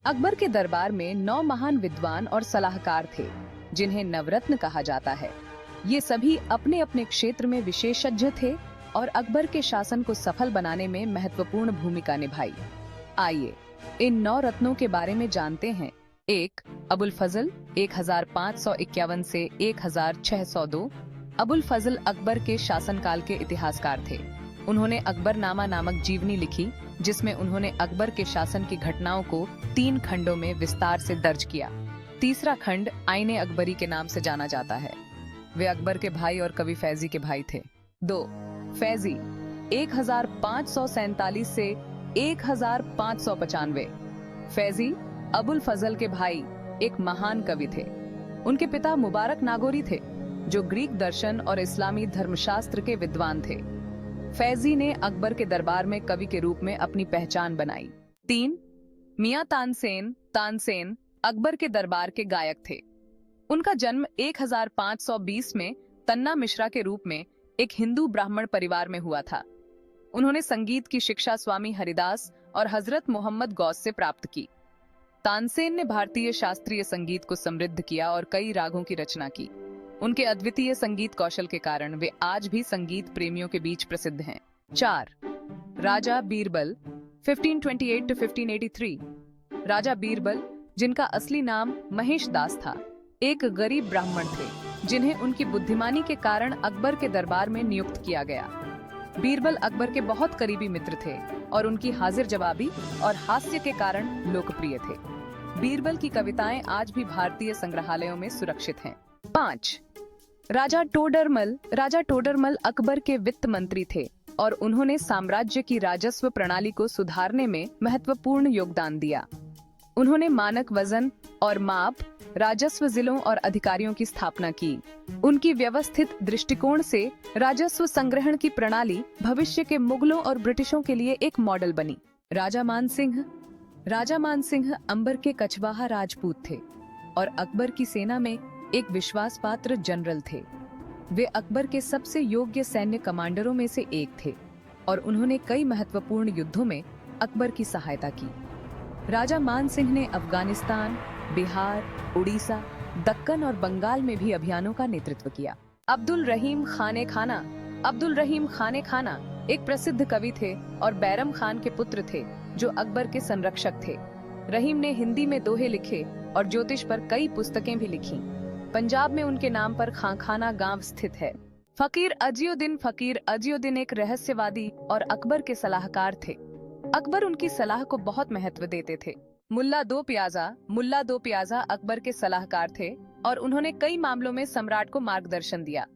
अकबर के दरबार में 9 महान विद्वान और सलाहकार थे, जिन्हें नवरत्न कहा जाता है। ये सभी अपने अपने क्षेत्र में विशेषज्ञ थे और अकबर के शासन को सफल बनाने में महत्वपूर्ण भूमिका निभाई। आइए इन 9 रत्नों के बारे में जानते हैं। 1. अबुल फजल 1551 से 1602। अबुल फजल अकबर के शासनकाल के इतिहासकार थे। उन्होंने अकबरनामा नामक जीवनी लिखी, जिसमें उन्होंने अकबर के शासन की घटनाओं को 3 खंडों में विस्तार से दर्ज किया। तीसरा खंड आईने अकबरी के नाम से जाना जाता है। वे अकबर के भाई और कवि फैजी के भाई थे। 2. फैजी 1547 से 1595। फैजी अबुल फजल के भाई एक महान कवि थे। उनके पिता मुबारक नागोरी थे, जो ग्रीक दर्शन और इस्लामी धर्मशास्त्र के विद्वान थे। फैजी ने अकबर के दरबार में कवि के रूप में अपनी पहचान बनाई। 3. मियां तानसेन अकबर के दरबार के गायक थे। उनका जन्म 1520 में तन्ना मिश्रा के रूप में एक हिंदू ब्राह्मण परिवार में हुआ था। उन्होंने संगीत की शिक्षा स्वामी हरिदास और हजरत मोहम्मद गौस से प्राप्त की। तानसेन ने भारतीय शास्त्रीय संगीत को समृद्ध किया और कई रागों की रचना की। उनके अद्वितीय संगीत कौशल के कारण वे आज भी संगीत प्रेमियों के बीच प्रसिद्ध हैं। 4. राजा बीरबल 1528 to 1583। राजा बीरबल, जिनका असली नाम महेश दास था, एक गरीब ब्राह्मण थे, जिन्हें उनकी बुद्धिमानी के कारण अकबर के दरबार में नियुक्त किया गया। बीरबल अकबर के बहुत करीबी मित्र थे और उनकी हाजिर जवाबी और हास्य के कारण लोकप्रिय थे। बीरबल की कविताएं आज भी भारतीय संग्रहालयों में सुरक्षित हैं। 5. राजा टोडरमल अकबर के वित्त मंत्री थे और उन्होंने साम्राज्य की राजस्व प्रणाली को सुधारने में महत्वपूर्ण योगदान दिया। उन्होंने मानक वजन और माप, राजस्व जिलों और अधिकारियों की स्थापना की। उनकी व्यवस्थित दृष्टिकोण से राजस्व संग्रहण की प्रणाली भविष्य के मुगलों और ब्रिटिशों के लिए एक मॉडल बनी। राजा मानसिंह अंबर के कछवाहा राजपूत थे और अकबर की सेना में एक विश्वास पात्र जनरल थे। वे अकबर के सबसे योग्य सैन्य कमांडरों में से एक थे और उन्होंने कई महत्वपूर्ण युद्धों में अकबर की सहायता की। राजा मानसिंह ने अफगानिस्तान, बिहार, उड़ीसा, दक्कन और बंगाल में भी अभियानों का नेतृत्व किया। अब्दुल रहीम खाने खाना एक प्रसिद्ध कवि थे और बैरम खान के पुत्र थे, जो अकबर के संरक्षक थे। रहीम ने हिंदी में दोहे लिखे और ज्योतिष पर कई पुस्तकें भी लिखी। पंजाब में उनके नाम पर खांखाना गांव स्थित है। फकीर अजियुद्दीन एक रहस्यवादी और अकबर के सलाहकार थे। अकबर उनकी सलाह को बहुत महत्व देते थे। मुल्ला दो प्याजा अकबर के सलाहकार थे और उन्होंने कई मामलों में सम्राट को मार्गदर्शन दिया।